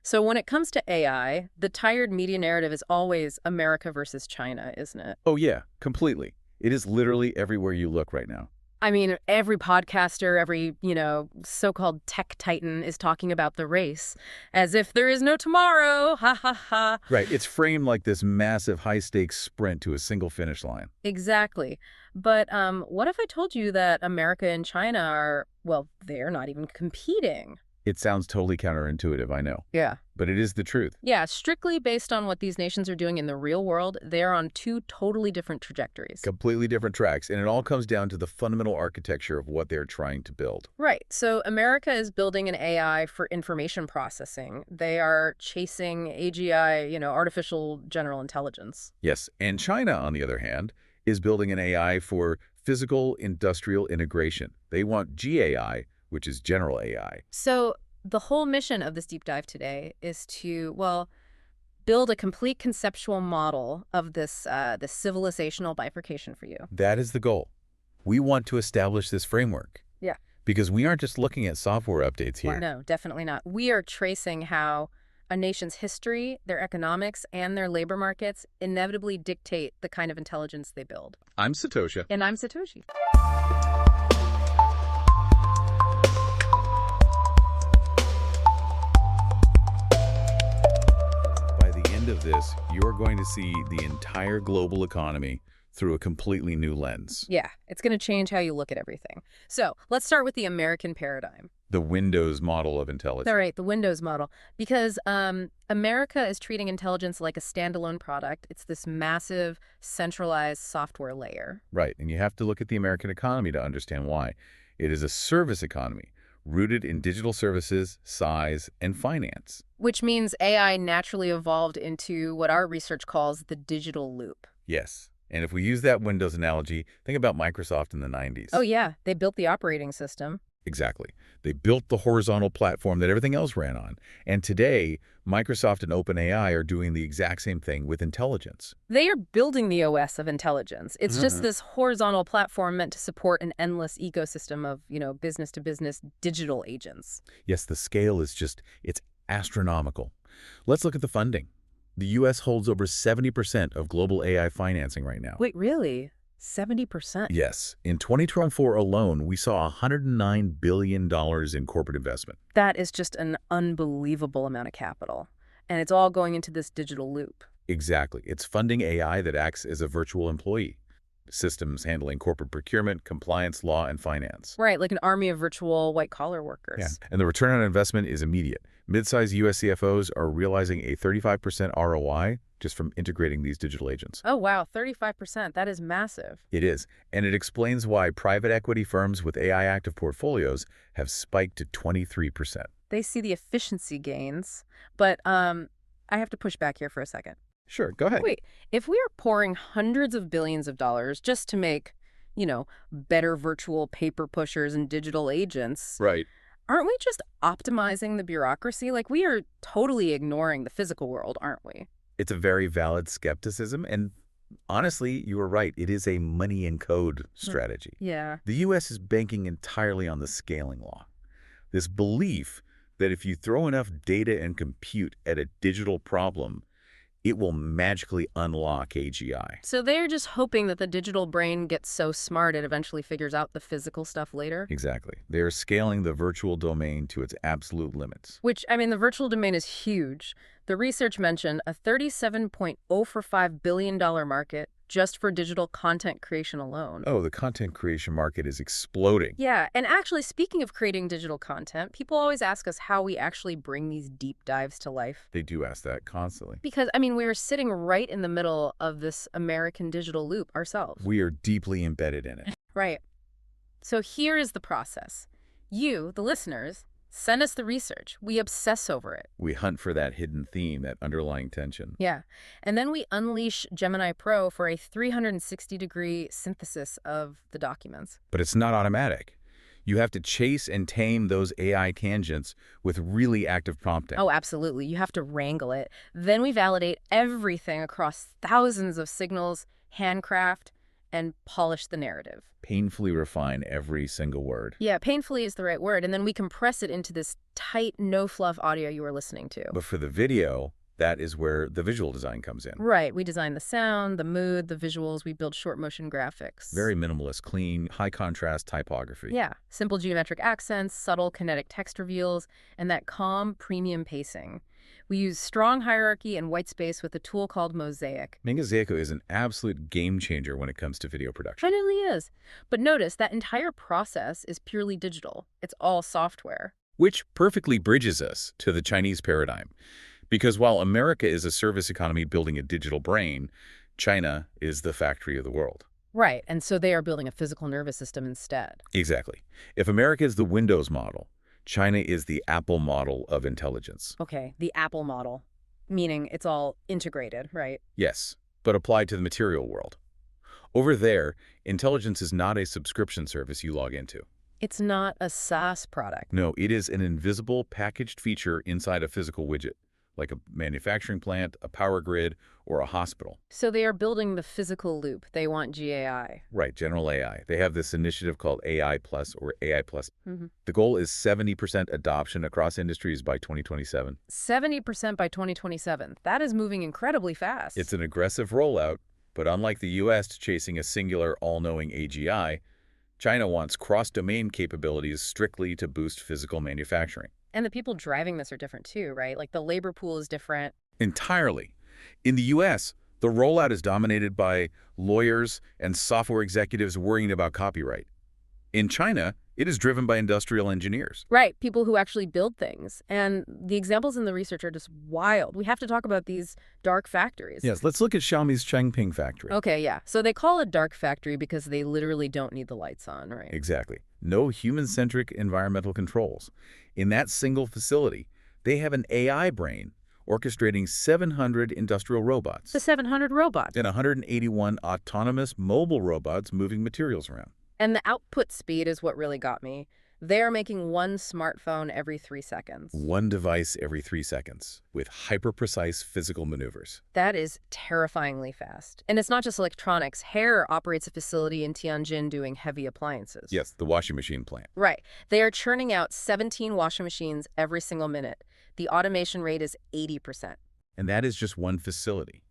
So when it comes to AI, the tired media narrative is always America versus China, isn't it? Oh yeah, completely. It is literally everywhere you look right now. I mean, every podcaster, every, so-called tech titan is talking about the race as if there is no tomorrow. Ha ha ha. Right, it's framed like this massive high-stakes sprint to a single finish line. Exactly. But what if I told you that America and China are, well, they're not even competing? It sounds totally counterintuitive, I know, Yeah. but it is the truth. Yeah, strictly based on what these nations are doing in the real world, they're on two totally different trajectories. Completely different tracks, and it all comes down to the fundamental architecture of what they're trying to build. Right. So America is building an AI for information processing. They are chasing AGI, artificial general intelligence. Yes, and China, on the other hand, is building an AI for physical industrial integration. They want GAI, which is general AI. So the whole mission of this deep dive today is to, well, build a complete conceptual model of this civilizational bifurcation for you. That is the goal. We want to establish this framework. Yeah. Because we aren't just looking at software updates here. No, definitely not. We are tracing how a nation's history, their economics, and their labor markets inevitably dictate the kind of intelligence they build. I'm Satoshi. And I'm Satoshi. By the end of this, you're going to see the entire global economy through a completely new lens. Yeah, it's going to change how you look at everything. So let's start with the American paradigm. The Windows model of intelligence. All right, the Windows model. Because America is treating intelligence like a standalone product. It's this massive, centralized software layer. Right, and you have to look at the American economy to understand why. It is a service economy, rooted in digital services, size, and finance. Which means AI naturally evolved into what our research calls the digital loop. Yes. And if we use that Windows analogy, think about Microsoft in the 90s. Oh, yeah. They built the operating system. Exactly. They built the horizontal platform that everything else ran on. And today, Microsoft and OpenAI are doing the exact same thing with intelligence. They are building the OS of intelligence. It's just this horizontal platform meant to support an endless ecosystem of, business-to-business digital agents. Yes, the scale is it's astronomical. Let's look at the funding. The U.S. holds over 70% of global AI financing right now. Wait, really? 70%? Yes. In 2024 alone, we saw $109 billion in corporate investment. That is just an unbelievable amount of capital. And it's all going into this digital loop. Exactly. It's funding AI that acts as a virtual employee. Systems handling corporate procurement, compliance, law, and finance. Right, like an army of virtual white-collar workers. Yeah. And the return on investment is immediate. Mid-sized U.S. CFOs are realizing a 35% ROI just from integrating these digital agents. Oh, wow, 35%. That is massive. It is, and it explains why private equity firms with AI-active portfolios have spiked to 23%. They see the efficiency gains, but I have to push back here for a second. Sure, go ahead. Wait, if we are pouring hundreds of billions of dollars just to make, better virtual paper pushers and digital agents, Right. aren't we just optimizing the bureaucracy? Like, we are totally ignoring the physical world, aren't we? It's a very valid skepticism, and honestly, you were right. It is a money and code strategy. Yeah. The U.S. is banking entirely on the scaling law. This belief that if you throw enough data and compute at a digital problem, it will magically unlock AGI. So they're just hoping that the digital brain gets so smart it eventually figures out the physical stuff later? Exactly. They're scaling the virtual domain to its absolute limits. The virtual domain is huge. The research mentioned a $37.045 billion market just for digital content creation alone. Oh, the content creation market is exploding. Yeah, and actually, speaking of creating digital content, people always ask us how we actually bring these deep dives to life. They do ask that constantly. Because, we are sitting right in the middle of this American digital loop ourselves. We are deeply embedded in it. Right. So here is the process. You, the listeners, send us the research. We obsess over it. We hunt for that hidden theme, that underlying tension. Yeah. And then we unleash Gemini Pro for a 360-degree synthesis of the documents. But it's not automatic. You have to chase and tame those AI tangents with really active prompting. Oh, absolutely. You have to wrangle it. Then we validate everything across thousands of signals, handcraft, and polish the narrative. Painfully refine every single word. Yeah, painfully is the right word. And then we compress it into this tight, no-fluff audio you were listening to. But for the video, that is where the visual design comes in. Right. We design the sound, the mood, the visuals. We build short motion graphics. Very minimalist, clean, high contrast typography. Yeah. Simple geometric accents, subtle kinetic text reveals, and that calm, premium pacing. We use strong hierarchy and white space with a tool called Mosaic. Mosaic is an absolute game changer when it comes to video production. It really is. But notice that entire process is purely digital. It's all software. Which perfectly bridges us to the Chinese paradigm. Because while America is a service economy building a digital brain, China is the factory of the world. Right. And so they are building a physical nervous system instead. Exactly. If America is the Windows model, China is the Apple model of intelligence. Okay, the Apple model, meaning it's all integrated, right? Yes, but applied to the material world. Over there, intelligence is not a subscription service you log into. It's not a SaaS product. No, it is an invisible packaged feature inside a physical widget, like a manufacturing plant, a power grid, or a hospital. So they are building the physical loop. They want GAI. Right, general AI. They have this initiative called AI Plus or AI Plus. Mm-hmm. The goal is 70% adoption across industries by 2027. 70% by 2027. That is moving incredibly fast. It's an aggressive rollout, but unlike the U.S. chasing a singular all-knowing AGI, China wants cross-domain capabilities strictly to boost physical manufacturing. And the people driving this are different too, right? Like the labor pool is different. Entirely. In the U.S., the rollout is dominated by lawyers and software executives worrying about copyright. In China, it is driven by industrial engineers. Right, people who actually build things. And the examples in the research are just wild. We have to talk about these dark factories. Yes, let's look at Xiaomi's Changping factory. Okay, yeah. So they call it dark factory because they literally don't need the lights on, right? Exactly. No human-centric environmental controls. In that single facility, they have an AI brain orchestrating 700 industrial robots. The 700 robots. And 181 autonomous mobile robots moving materials around. And the output speed is what really got me. They're making one smartphone every 3 seconds. One device every 3 seconds, with hyper-precise physical maneuvers. That is terrifyingly fast. And it's not just electronics. Hair operates a facility in Tianjin doing heavy appliances. Yes, the washing machine plant. Right. They are churning out 17 washing machines every single minute. The automation rate is 80%. And that is just one facility.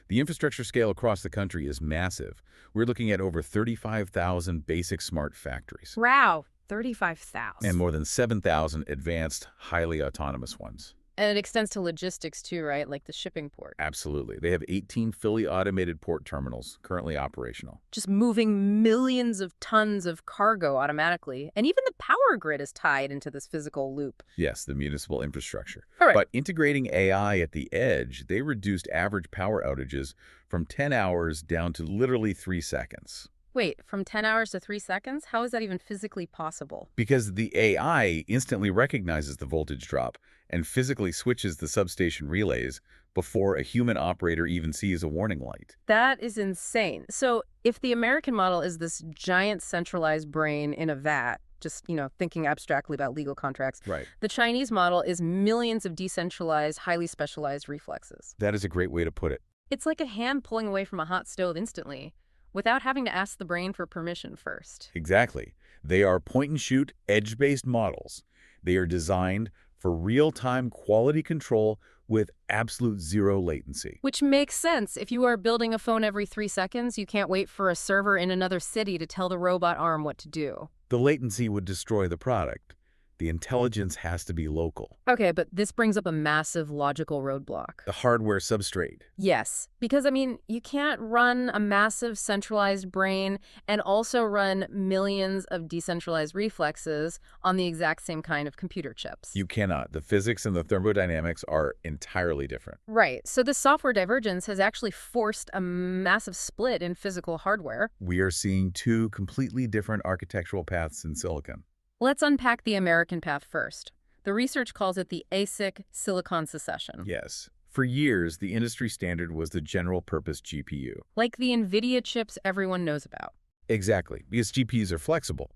The infrastructure scale across the country is massive. We're looking at over 35,000 basic smart factories. Wow, 35,000. And more than 7,000 advanced, highly autonomous ones. And it extends to logistics too, right? Like the shipping port. Absolutely. They have 18 fully automated port terminals currently operational. Just moving millions of tons of cargo automatically. And even the power grid is tied into this physical loop. Yes, the municipal infrastructure. All right. But integrating AI at the edge, they reduced average power outages from 10 hours down to literally 3 seconds. Wait, from 10 hours to 3 seconds? How is that even physically possible? Because the AI instantly recognizes the voltage drop and physically switches the substation relays before a human operator even sees a warning light. That is insane. So if the American model is this giant centralized brain in a vat, just, thinking abstractly about legal contracts, Right. The Chinese model is millions of decentralized, highly specialized reflexes. That is a great way to put it. It's like a hand pulling away from a hot stove instantly, without having to ask the brain for permission first. Exactly. They are point-and-shoot, edge-based models. They are designed for real-time quality control with absolute zero latency. Which makes sense. If you are building a phone every 3 seconds, you can't wait for a server in another city to tell the robot arm what to do. The latency would destroy the product. The intelligence has to be local. Okay, but this brings up a massive logical roadblock. The hardware substrate. Yes, because, you can't run a massive centralized brain and also run millions of decentralized reflexes on the exact same kind of computer chips. You cannot. The physics and the thermodynamics are entirely different. Right, so this software divergence has actually forced a massive split in physical hardware. We are seeing two completely different architectural paths in silicon. Let's unpack the American path first. The research calls it the ASIC silicon succession. Yes. For years, the industry standard was the general-purpose GPU. Like the NVIDIA chips everyone knows about. Exactly, because GPUs are flexible.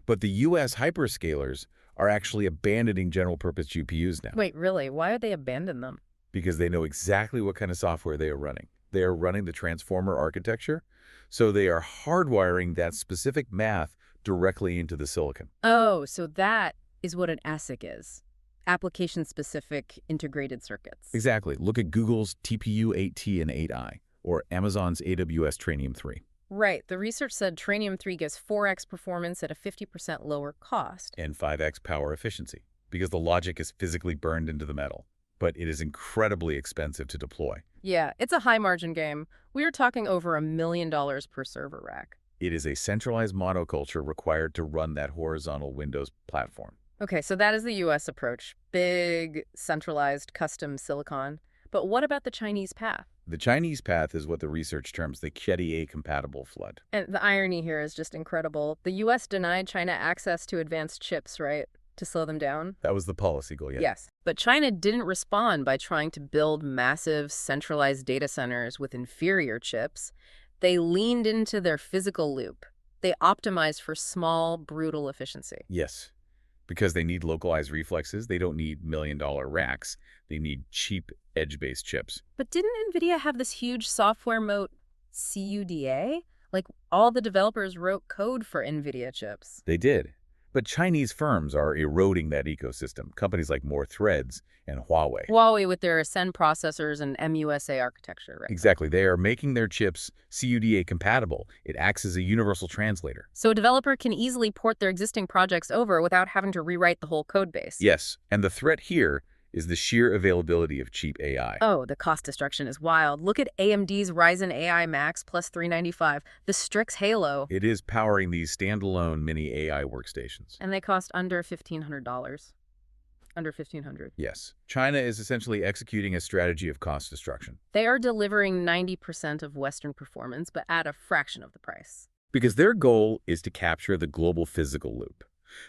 But the U.S. hyperscalers are actually abandoning general-purpose GPUs now. Wait, really? Why would they abandon them? Because they know exactly what kind of software they are running. They are running the transformer architecture, so they are hardwiring that specific math directly into the silicon. Oh, so that is what an ASIC is. Application-specific integrated circuits. Exactly. Look at Google's TPU-8T and 8i, or Amazon's AWS Trainium 3. Right. The research said Trainium 3 gives 4x performance at a 50% lower cost. And 5x power efficiency, because the logic is physically burned into the metal. But it is incredibly expensive to deploy. Yeah, it's a high-margin game. We are talking over $1 million per server rack. It is a centralized monoculture required to run that horizontal Windows platform. Okay, so that is the U.S. approach. Big, centralized, custom silicon. But what about the Chinese path? The Chinese path is what the research terms the QTAA-compatible flood. And the irony here is just incredible. The U.S. denied China access to advanced chips, right? To slow them down? That was the policy goal, yeah. Yes. But China didn't respond by trying to build massive, centralized data centers with inferior chips. They leaned into their physical loop. They optimized for small, brutal efficiency. Yes. Because they need localized reflexes, they don't need million-dollar racks. They need cheap, edge-based chips. But didn't NVIDIA have this huge software moat, CUDA? Like, all the developers wrote code for NVIDIA chips. They did. But Chinese firms are eroding that ecosystem. Companies like More Threads and Huawei. Huawei with their Ascend processors and MUSA architecture, right? Exactly. They are making their chips CUDA compatible. It acts as a universal translator. So a developer can easily port their existing projects over without having to rewrite the whole code base. Yes. And the threat here is the sheer availability of cheap AI. Oh, the cost destruction is wild. Look at AMD's Ryzen AI Max plus 395, the Strix Halo. It is powering these standalone mini AI workstations. And they cost under $1,500. Under $1,500. Yes. China is essentially executing a strategy of cost destruction. They are delivering 90% of Western performance, but at a fraction of the price. Because their goal is to capture the global physical loop.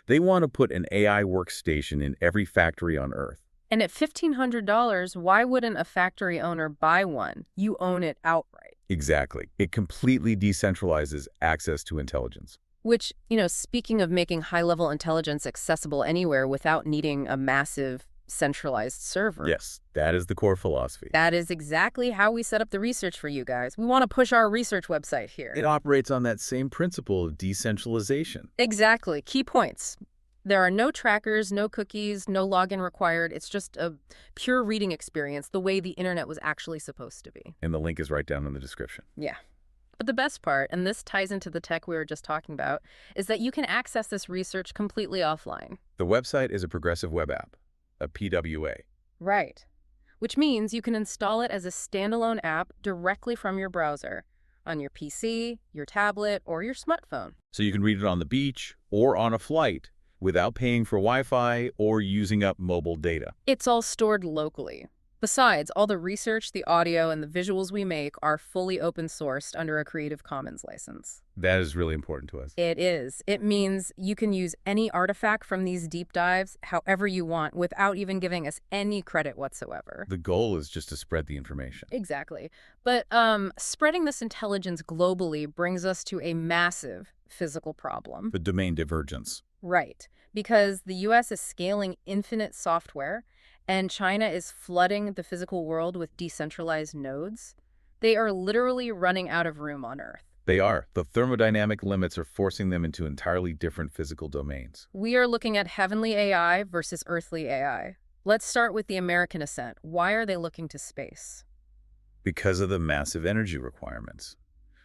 They want to put an AI workstation in every factory on Earth. And at $1,500, why wouldn't a factory owner buy one? You own it outright. Exactly. It completely decentralizes access to intelligence. Which, speaking of making high-level intelligence accessible anywhere without needing a massive centralized server. Yes, that is the core philosophy. That is exactly how we set up the research for you guys. We want to push our research website here. It operates on that same principle of decentralization. Exactly. Key points. There are no trackers, no cookies, no login required. It's just a pure reading experience, the way the internet was actually supposed to be. And the link is right down in the description. Yeah. But the best part, and this ties into the tech we were just talking about, is that you can access this research completely offline. The website is a progressive web app, a PWA. Right. Which means you can install it as a standalone app directly from your browser, on your PC, your tablet, or your smartphone. So you can read it on the beach or on a flight without paying for Wi-Fi or using up mobile data. It's all stored locally. Besides, all the research, the audio, and the visuals we make are fully open-sourced under a Creative Commons license. That is really important to us. It is. It means you can use any artifact from these deep dives however you want without even giving us any credit whatsoever. The goal is just to spread the information. Exactly. But spreading this intelligence globally brings us to a massive physical problem. The domain divergence. Right. Because the U.S. is scaling infinite software, and China is flooding the physical world with decentralized nodes. They are literally running out of room on Earth. They are. The thermodynamic limits are forcing them into entirely different physical domains. We are looking at heavenly AI versus earthly AI. Let's start with the American ascent. Why are they looking to space? Because of the massive energy requirements.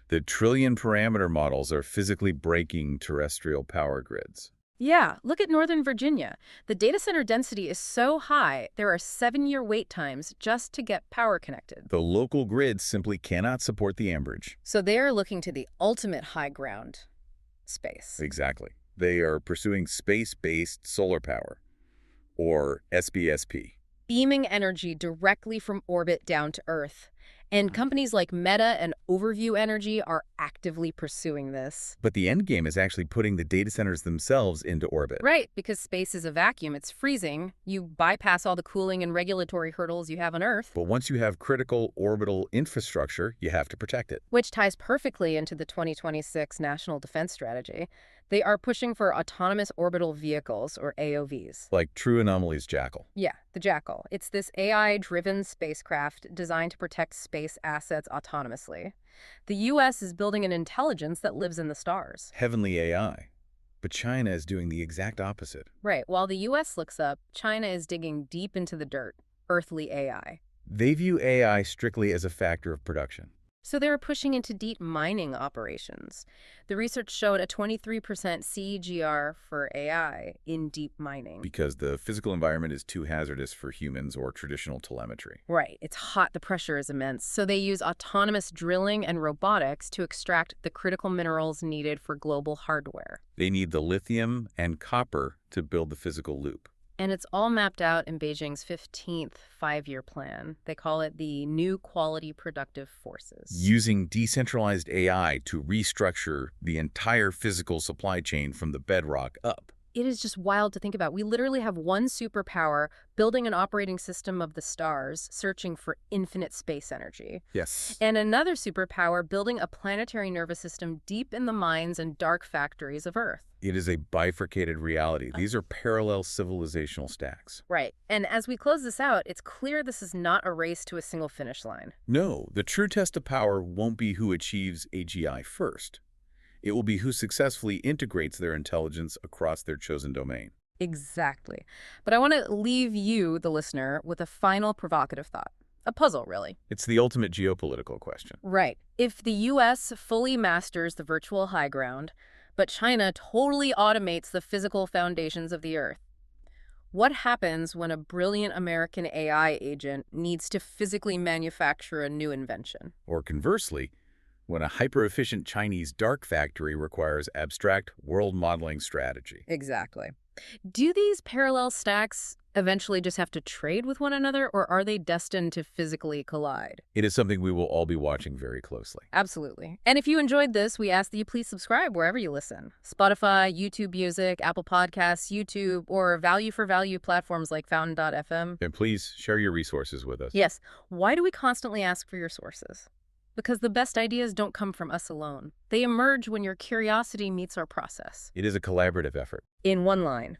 The trillion-parameter models are physically breaking terrestrial power grids. Yeah, look at Northern Virginia. The data center density is so high, there are 7-year wait times just to get power connected. The local grids simply cannot support the amperage. So they are looking to the ultimate high ground, space. Exactly. They are pursuing space-based solar power, or SBSP. Beaming energy directly from orbit down to Earth. And companies like Meta and Overview Energy are actively pursuing this. But the end game is actually putting the data centers themselves into orbit. Right, because space is a vacuum. It's freezing. You bypass all the cooling and regulatory hurdles you have on Earth. But once you have critical orbital infrastructure, you have to protect it. Which ties perfectly into the 2026 National Defense Strategy. They are pushing for autonomous orbital vehicles, or AOVs. Like True Anomalies Jackal. Yeah, the Jackal. It's this AI-driven spacecraft designed to protect space assets autonomously. The U.S. is building an intelligence that lives in the stars. Heavenly AI. But China is doing the exact opposite. Right, while the U.S. looks up, China is digging deep into the dirt, earthly AI. They view AI strictly as a factor of production. So they were pushing into deep mining operations. The research showed a 23% CEGR for AI in deep mining. Because the physical environment is too hazardous for humans or traditional telemetry. Right, it's hot, the pressure is immense. So they use autonomous drilling and robotics to extract the critical minerals needed for global hardware. They need the lithium and copper to build the physical loop. And it's all mapped out in Beijing's 15th five-year plan. They call it the New Quality Productive Forces. Using decentralized AI to restructure the entire physical supply chain from the bedrock up. It is just wild to think about. We literally have one superpower building an operating system of the stars, searching for infinite space energy. Yes. And another superpower building a planetary nervous system deep in the mines and dark factories of Earth. It is a bifurcated reality. These are parallel civilizational stacks. Right. And as we close this out, it's clear this is not a race to a single finish line. No, the true test of power won't be who achieves AGI first. It will be who successfully integrates their intelligence across their chosen domain. Exactly. But I want to leave you, the listener, with a final provocative thought. A puzzle, really. It's the ultimate geopolitical question. Right. If the U.S. fully masters the virtual high ground, but China totally automates the physical foundations of the Earth, what happens when a brilliant American AI agent needs to physically manufacture a new invention? Or conversely, when a hyper-efficient Chinese dark factory requires abstract world modeling strategy. Exactly. Do these parallel stacks eventually just have to trade with one another, or are they destined to physically collide? It is something we will all be watching very closely. Absolutely. And if you enjoyed this, we ask that you please subscribe wherever you listen. Spotify, YouTube Music, Apple Podcasts, YouTube, or value for value platforms like Fountain.fm. And please share your resources with us. Yes. Why do we constantly ask for your sources? Because the best ideas don't come from us alone. They emerge when your curiosity meets our process. It is a collaborative effort. In one line,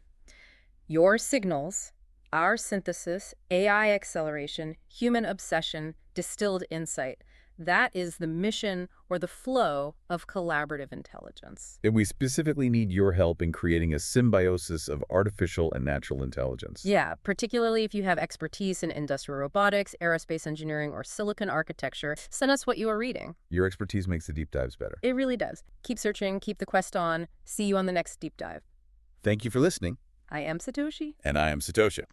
your signals, our synthesis, AI acceleration, human obsession, distilled insight. That is the mission or the flow of collaborative intelligence. And we specifically need your help in creating a symbiosis of artificial and natural intelligence. Yeah, particularly if you have expertise in industrial robotics, aerospace engineering, or silicon architecture, send us what you are reading. Your expertise makes the deep dives better. It really does. Keep searching, keep the quest on. See you on the next deep dive. Thank you for listening. I am Satoshi. And I am Satoshi.